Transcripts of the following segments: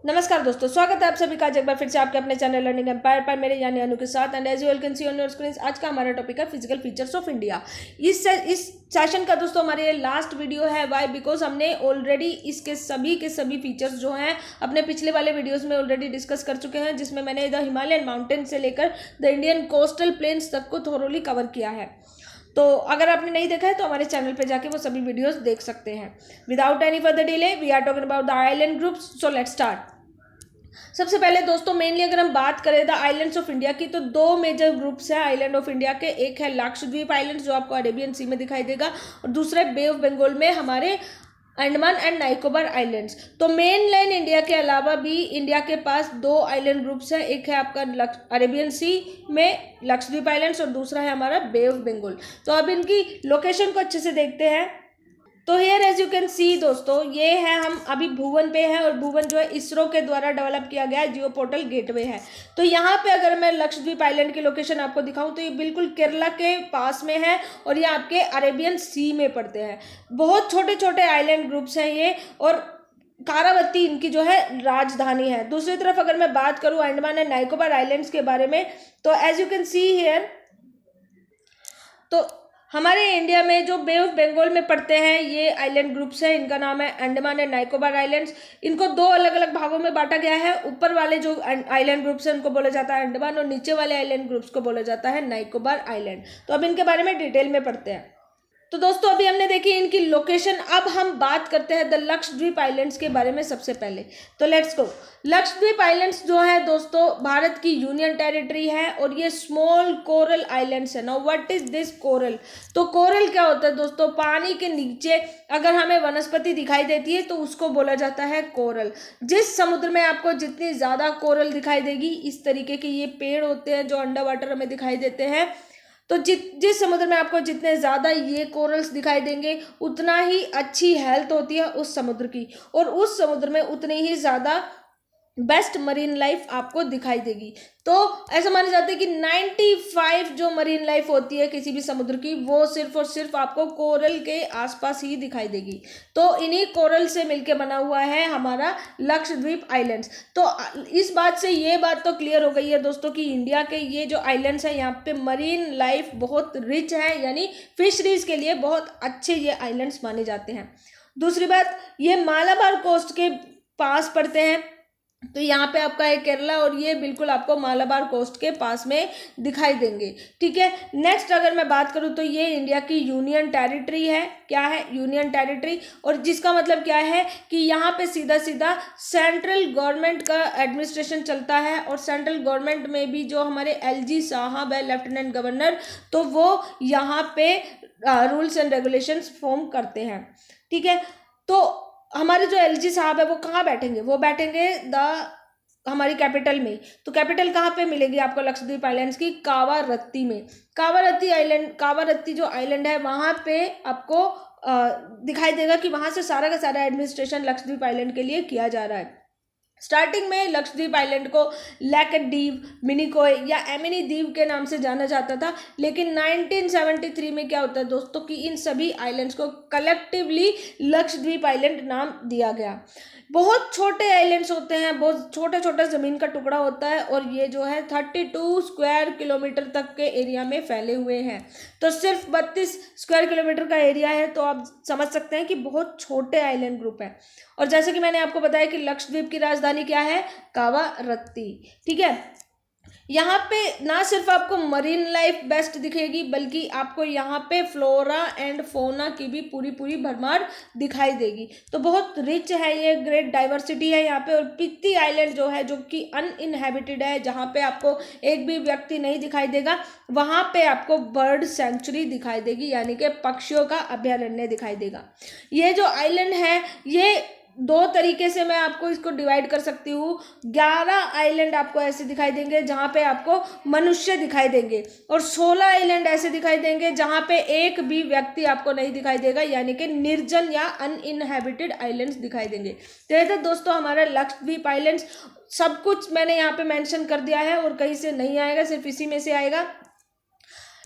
नमस्कार दोस्तों, स्वागत है आप सभी का एक बार फिर से आपके अपने चैनल लर्निंग एम्पायर पर मेरे यानी अनु के साथ। And as you can see on your screen, आज का हमारा टॉपिक है फिजिकल फीचर्स ऑफ इंडिया। इस सेशन का दोस्तों हमारे ये लास्ट वीडियो है। वाई? बिकॉज हमने ऑलरेडी इसके सभी फीचर्स जो हैं अपने पिछले वाले वीडियोस में ऑलरेडी डिस्कस कर चुके हैं, जिसमें मैंने द हिमालयन माउंटेन से लेकर द इंडियन कोस्टल प्लेन्स तक को थोरोली कवर किया है। तो अगर आपने नहीं देखा है तो हमारे चैनल पे जाके वो सभी वीडियोस देख सकते हैं। Without any further delay we are talking about the island groups. So let's start. सबसे पहले दोस्तों मेनली अगर हम बात करें द आइलैंड्स ऑफ इंडिया की, तो दो मेजर ग्रुप्स हैं आइलैंड ऑफ इंडिया के। एक है लक्षद्वीप आइलैंड्स जो आपको अरेबियन सी में दिखाई देगा, और दूसरा बे ऑफ बंगाल में हमारे अंडमान एंड निकोबार आइलैंड्स। तो मेन लाइन इंडिया के अलावा भी इंडिया के पास दो आइलैंड ग्रुप्स हैं। एक है आपका अरेबियन सी में लक्षद्वीप आइलैंड्स, और दूसरा है हमारा बे ऑफ बंगाल। तो अब इनकी लोकेशन को अच्छे से देखते हैं। तो here as you can see दोस्तों, ये है हम अभी भुवन पे हैं, और भुवन जो है इसरो के द्वारा डेवलप किया गया जियो पोर्टल गेटवे है। तो यहाँ पे अगर मैं लक्षद्वीप आइलैंड की लोकेशन आपको दिखाऊं तो ये बिल्कुल केरला के पास में है, और ये आपके अरेबियन सी में पड़ते हैं। बहुत छोटे छोटे आइलैंड ग्रुप्स हैं ये, और कारावती इनकी जो है राजधानी है। दूसरी तरफ अगर मैं बात करूँ अंडमान एंड निकोबार आइलैंड्स के बारे में, तो as you can see here, तो हमारे इंडिया में जो बे ऑफ बंगाल में पड़ते हैं ये आइलैंड ग्रुप्स हैं। इनका नाम है अंडमान एंड निकोबार आइलैंड्स। इनको दो अलग अलग भागों में बांटा गया है। ऊपर वाले जो आइलैंड ग्रुप्स हैं उनको बोला जाता है अंडमान, और नीचे वाले आइलैंड ग्रुप्स को बोला जाता है निकोबार आइलैंड। तो अब इनके बारे में डिटेल में पढ़ते हैं। तो दोस्तों अभी हमने देखी इनकी लोकेशन। अब हम बात करते हैं द लक्षद्वीप आइलैंड्स के बारे में सबसे पहले। तो लेट्स गो। लक्षद्वीप आइलैंड्स जो है दोस्तों भारत की यूनियन टेरिटरी है, और ये स्मॉल कोरल आइलैंड्स है। Now what is this coral? तो कोरल क्या होता है दोस्तों? पानी के नीचे अगर हमें वनस्पति दिखाई देती है तो उसको बोला जाता है कोरल। जिस समुद्र में आपको जितनी ज्यादा कोरल दिखाई देगी, इस तरीके के ये पेड़ होते हैं जो अंडर वाटर हमें दिखाई देते हैं, तो जिस समुद्र में आपको जितने ज़्यादा ये कोरल्स दिखाई देंगे उतना ही अच्छी हेल्थ होती है उस समुद्र की, और उस समुद्र में उतनी ही ज़्यादा बेस्ट मरीन लाइफ आपको दिखाई देगी। तो ऐसा माना जाता है कि 95 जो मरीन लाइफ होती है किसी भी समुद्र की, वो सिर्फ और सिर्फ आपको कोरल के आसपास ही दिखाई देगी। तो इन्हीं कोरल से मिलके बना हुआ है हमारा लक्षद्वीप आइलैंड्स। तो इस बात से ये बात तो क्लियर हो गई है दोस्तों कि इंडिया के ये जो आइलैंड्स हैं यहाँ पे मरीन लाइफ बहुत रिच है, यानी फिशरीज के लिए बहुत अच्छे ये आइलैंड्स माने जाते हैं। दूसरी बात, ये मालाबार कोस्ट के पास पड़ते हैं। तो यहाँ पे आपका है केरला, और ये बिल्कुल आपको मालाबार कोस्ट के पास में दिखाई देंगे। ठीक है, नेक्स्ट अगर मैं बात करूँ तो ये इंडिया की यूनियन टेरिटरी है। क्या है? Union territory. और जिसका मतलब क्या है कि यहाँ पे सीधा सीधा सेंट्रल गवर्नमेंट का एडमिनिस्ट्रेशन चलता है, और सेंट्रल गवर्नमेंट में भी जो हमारे LG साहब है लेफ्टिनेंट गवर्नर, तो वो यहाँ पे रूल्स एंड रेगुलेशंस फॉर्म करते हैं। ठीक है, तो हमारे जो LG साहब है वो कहाँ बैठेंगे? वो बैठेंगे हमारी कैपिटल में। तो कैपिटल कहाँ पे मिलेगी आपको लक्षद्वीप आइलैंड्स की? कावारत्ती में। कावारत्ती आइलैंड, कावारत्ती जो आइलैंड है वहाँ पे आपको दिखाई देगा कि वहाँ से सारा का सारा एडमिनिस्ट्रेशन लक्षद्वीप आइलैंड के लिए किया जा रहा है। स्टार्टिंग में लक्षद्वीप आइलैंड को लैकद्वीप, मिनिकॉय या एमिनी द्वीप के नाम से जाना जाता था, लेकिन 1973 में क्या होता है दोस्तों कि इन सभी आइलैंड्स को कलेक्टिवली लक्षद्वीप आइलैंड नाम दिया गया। बहुत छोटे आइलैंड्स होते हैं, बहुत छोटा छोटा ज़मीन का टुकड़ा होता है, और ये जो है 32 स्क्वायर किलोमीटर तक के एरिया में फैले हुए हैं। तो सिर्फ 32 स्क्वायर किलोमीटर का एरिया है, तो आप समझ सकते हैं कि बहुत छोटे आइलैंड ग्रुप है। और जैसे कि मैंने आपको बताया कि लक्षद्वीप की राजधानी क्या है? कावारत्ती। ठीक है, यहाँ पे ना सिर्फ आपको मरीन लाइफ बेस्ट दिखेगी, बल्कि आपको यहाँ पे फ्लोरा एंड फोना की भी पूरी भरमार दिखाई देगी। तो बहुत रिच है ये, ग्रेट डाइवर्सिटी है यहाँ पे। और पित्ती आइलैंड जो है, जो कि अनइनहेबिटेड है, जहाँ पे आपको एक भी व्यक्ति नहीं दिखाई देगा, वहाँ पे आपको बर्ड सेंचुरी दिखाई देगी, यानी कि पक्षियों का अभयारण्य दिखाई देगा। ये जो आइलैंड है ये दो तरीके से मैं आपको इसको डिवाइड कर सकती हूँ। 11 आइलैंड आपको ऐसे दिखाई देंगे जहाँ पे आपको मनुष्य दिखाई देंगे, और 16 आइलैंड ऐसे दिखाई देंगे जहाँ पे एक भी व्यक्ति आपको नहीं दिखाई देगा, यानी कि निर्जन या अनइनहेबिटेड आइलैंड्स दिखाई देंगे। तो ये था दोस्तों हमारा लक्षद्वीप आइलैंड्स। सब कुछ मैंने यहाँ पे मेंशन कर दिया है, और कहीं से नहीं आएगा, सिर्फ इसी में से आएगा।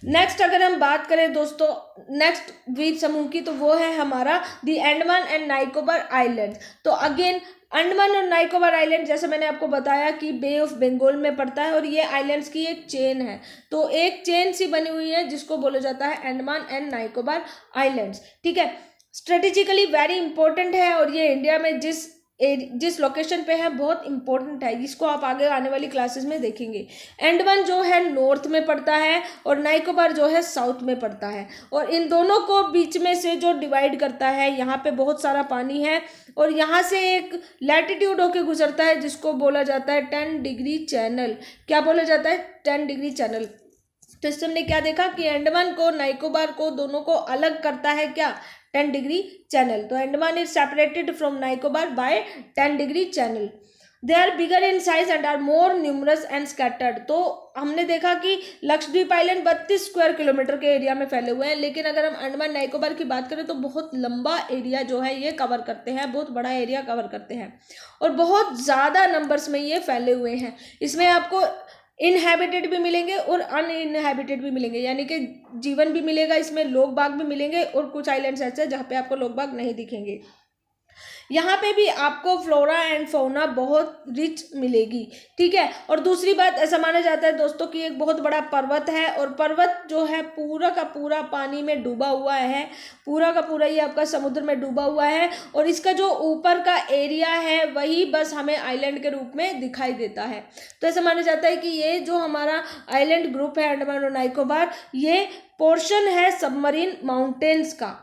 नेक्स्ट अगर हम बात करें दोस्तों नेक्स्ट द्वीप समूह की, तो वो है हमारा दी अंडमान एंड निकोबार आइलैंड। तो अगेन अंडमान और निकोबार आइलैंड जैसे मैंने आपको बताया कि बे ऑफ बंगाल में पड़ता है और ये आइलैंड्स की एक चेन है, तो एक चेन सी बनी हुई है जिसको बोला जाता है अंडमान एंड निकोबार आइलैंड्स। ठीक है, स्ट्रेटेजिकली वेरी इंपॉर्टेंट है और ये इंडिया में जिस लोकेशन पे है बहुत इंपॉर्टेंट है, जिसको आप आगे आने वाली क्लासेस में देखेंगे। अंडमान जो है नॉर्थ में पड़ता है और निकोबार जो है साउथ में पड़ता है, और इन दोनों को बीच में से जो डिवाइड करता है, यहाँ पे बहुत सारा पानी है और यहाँ से एक लैटिट्यूड होके गुजरता है जिसको बोला जाता है 10 डिग्री चैनल। क्या बोला जाता है? 10 डिग्री चैनल। तो इससे हमने क्या देखा कि अंडमान को निकोबार को दोनों को अलग करता है क्या? 10 डिग्री चैनल। तो Andaman is separated from Nicobar by 10 degree channel. They are bigger in size and are more numerous and scattered. तो हमने देखा कि लक्षद्वीप आइलैंड 32 स्क्वायर किलोमीटर के एरिया में फैले हुए हैं, लेकिन अगर हम अंडमान निकोबार की बात करें तो बहुत लंबा एरिया जो है ये कवर करते हैं, बहुत बड़ा एरिया कवर करते हैं और बहुत ज़्यादा नंबर्स में ये फैले हुए हैं। इसमें आपको इनहैबिटेड भी मिलेंगे और अनइनहैबिटेड भी मिलेंगे, यानी कि जीवन भी मिलेगा, इसमें लोग बाग भी मिलेंगे और कुछ आइलैंड्स ऐसे हैं जहाँ पे आपको लोग बाग नहीं दिखेंगे। यहाँ पे भी आपको फ्लोरा एंड फौना बहुत रिच मिलेगी। ठीक है, और दूसरी बात ऐसा माना जाता है दोस्तों कि एक बहुत बड़ा पर्वत है और पर्वत जो है पूरा का पूरा पानी में डूबा हुआ है, पूरा का पूरा ये आपका समुद्र में डूबा हुआ है और इसका जो ऊपर का एरिया है वही बस हमें आइलैंड के रूप में दिखाई देता है। तो ऐसा माना जाता है कि ये जो हमारा आइलैंड ग्रुप है अंडमान और निकोबार, ये पोर्शन है सबमरीन माउंटेन्स का।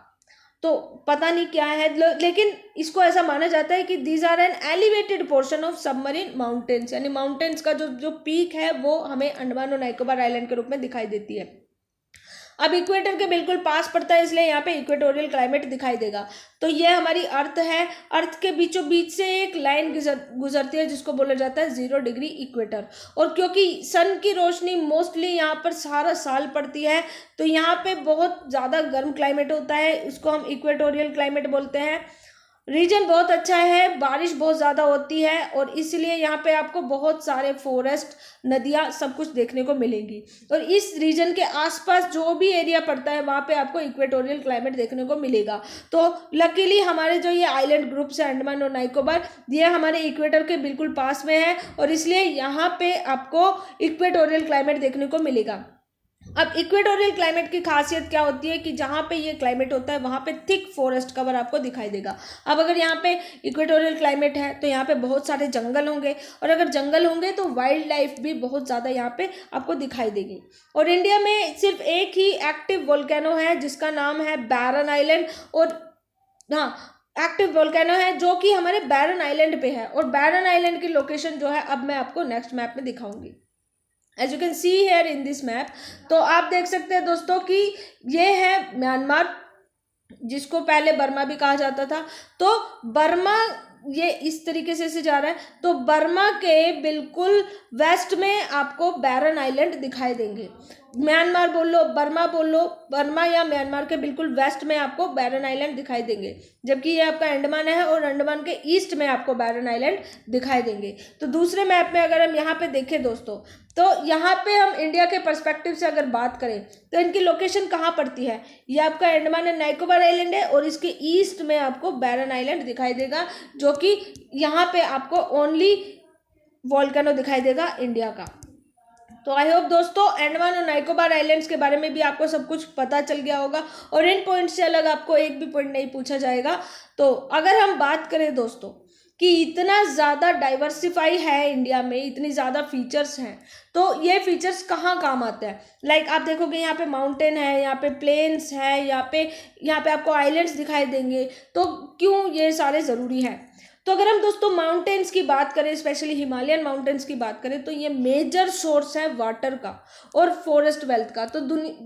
तो पता नहीं क्या है, लेकिन इसको ऐसा माना जाता है कि these are an elevated portion of submarine mountains, यानी माउंटेन्स का जो पीक है वो हमें अंडमान और निकोबार आइलैंड के रूप में दिखाई देती है। अब इक्वेटर के बिल्कुल पास पड़ता है इसलिए यहाँ पे इक्वेटोरियल क्लाइमेट दिखाई देगा। तो ये हमारी अर्थ है, अर्थ के बीचों बीच से एक लाइन गुजरती है जिसको बोला जाता है 0 डिग्री इक्वेटर। और क्योंकि सन की रोशनी मोस्टली यहाँ पर सारा साल पड़ती है तो यहाँ पे बहुत ज़्यादा गर्म क्लाइमेट होता है, उसको हम इक्वेटोरियल क्लाइमेट बोलते हैं। रीजन बहुत अच्छा है, बारिश बहुत ज़्यादा होती है और इसलिए यहाँ पे आपको बहुत सारे फॉरेस्ट, नदियाँ, सब कुछ देखने को मिलेंगी। और इस रीजन के आसपास जो भी एरिया पड़ता है वहाँ पे आपको इक्वेटोरियल क्लाइमेट देखने को मिलेगा। तो लकीली हमारे जो ये आइलैंड ग्रुप्स है अंडमान और निकोबार, ये हमारे इक्वेटर के बिल्कुल पास में है और इसलिए यहाँ पे आपको इक्वेटोरियल क्लाइमेट देखने को मिलेगा। अब इक्वेटोरियल क्लाइमेट की खासियत क्या होती है कि जहाँ पे ये क्लाइमेट होता है वहाँ पे थिक फॉरेस्ट कवर आपको दिखाई देगा। अब अगर यहाँ पे इक्वेटोरियल क्लाइमेट है तो यहाँ पे बहुत सारे जंगल होंगे और अगर जंगल होंगे तो वाइल्ड लाइफ भी बहुत ज़्यादा यहाँ पे आपको दिखाई देगी। और इंडिया में सिर्फ एक ही एक्टिव वोल्केनो है जिसका नाम है बैरन आइलैंड, और हाँ एक्टिव वोल्केनो है जो कि हमारे बैरन आइलैंड पे है और बैरन आइलैंड की लोकेशन जो है अब मैं आपको नेक्स्ट मैप में दिखाऊंगी। As you can see here in this map, तो आप देख सकते हैं दोस्तों कि ये है म्यांमार, जिसको पहले बर्मा भी कहा जाता था। तो बर्मा ये इस तरीके से जा रहा है, तो बर्मा के बिल्कुल वेस्ट में आपको बैरन आइलैंड दिखाई देंगे। म्यांमार बोल लो, बर्मा बोल लो, बर्मा या म्यांमार के बिल्कुल वेस्ट में आपको बैरन आइलैंड दिखाई देंगे, जबकि ये आपका अंडमान है और अंडमान के ईस्ट में आपको बैरन आइलैंड दिखाई देंगे। तो दूसरे मैप में अगर हम यहाँ पे देखें दोस्तों, तो यहाँ पे हम इंडिया के पर्सपेक्टिव से अगर बात करें तो इनकी लोकेशन कहाँ पड़ती है, ये आपका अंडमान एंड निकोबार आइलैंड है और इसके ईस्ट में आपको बैरन आइलैंड दिखाई देगा, जो कि यहाँ पे आपको ओनली वोल्केनो दिखाई देगा इंडिया का। तो आई होप दोस्तों अंडमान और निकोबार आइलैंड्स के बारे में भी आपको सब कुछ पता चल गया होगा और इन पॉइंट से अलग आपको एक भी पॉइंट नहीं पूछा जाएगा। तो अगर हम बात करें दोस्तों कि इतना ज़्यादा डाइवर्सिफाई है इंडिया में, इतनी ज़्यादा फीचर्स हैं, तो ये फीचर्स कहाँ काम आते हैं। लाइक आप देखोगे यहाँ पे माउंटेन है, यहाँ पे प्लेन्स है, यहाँ पे आपको आइलैंड्स दिखाई देंगे। तो क्यों ये सारे ज़रूरी हैं? तो अगर हम दोस्तों माउंटेन्स की बात करें, स्पेशली हिमालयन माउंटेन्स की बात करें, तो ये मेजर सोर्स है वाटर का और फॉरेस्ट वेल्थ का। तो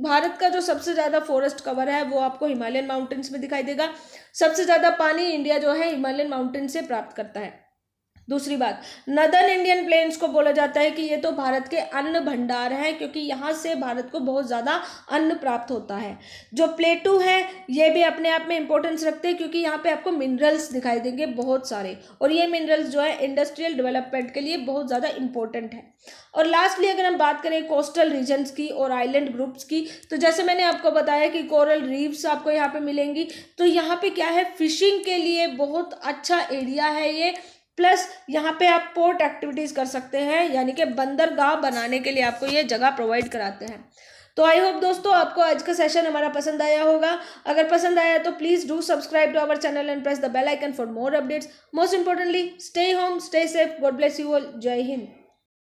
भारत का जो सबसे ज़्यादा फॉरेस्ट कवर है वो आपको हिमालयन माउंटेन्स में दिखाई देगा। सबसे ज़्यादा पानी इंडिया जो है हिमालयन माउंटेन से प्राप्त करता है। दूसरी बात, नदर्न इंडियन प्लेन्स को बोला जाता है कि ये तो भारत के अन्न भंडार हैं, क्योंकि यहाँ से भारत को बहुत ज़्यादा अन्न प्राप्त होता है। जो प्लेटू है ये भी अपने आप में इंपॉर्टेंस रखते हैं, क्योंकि यहाँ पे आपको मिनरल्स दिखाई देंगे बहुत सारे, और ये मिनरल्स जो है इंडस्ट्रियल डेवलपमेंट के लिए बहुत ज़्यादा इंपॉर्टेंट है। और लास्टली अगर हम बात करें कोस्टल रीजन्स की और आइलैंड ग्रुप्स की, तो जैसे मैंने आपको बताया कि कोरल रीफ्स आपको यहाँ पे मिलेंगी। तो यहाँ पे क्या है, फिशिंग के लिए बहुत अच्छा एरिया है ये, प्लस यहाँ पे आप पोर्ट एक्टिविटीज़ कर सकते हैं, यानी कि बंदरगाह बनाने के लिए आपको ये जगह प्रोवाइड कराते हैं। तो आई होप दोस्तों आपको आज का सेशन हमारा पसंद आया होगा। अगर पसंद आया तो please do subscribe to our channel and press the bell icon for more updates. Most importantly stay home, stay safe, God bless you all, जय हिंद।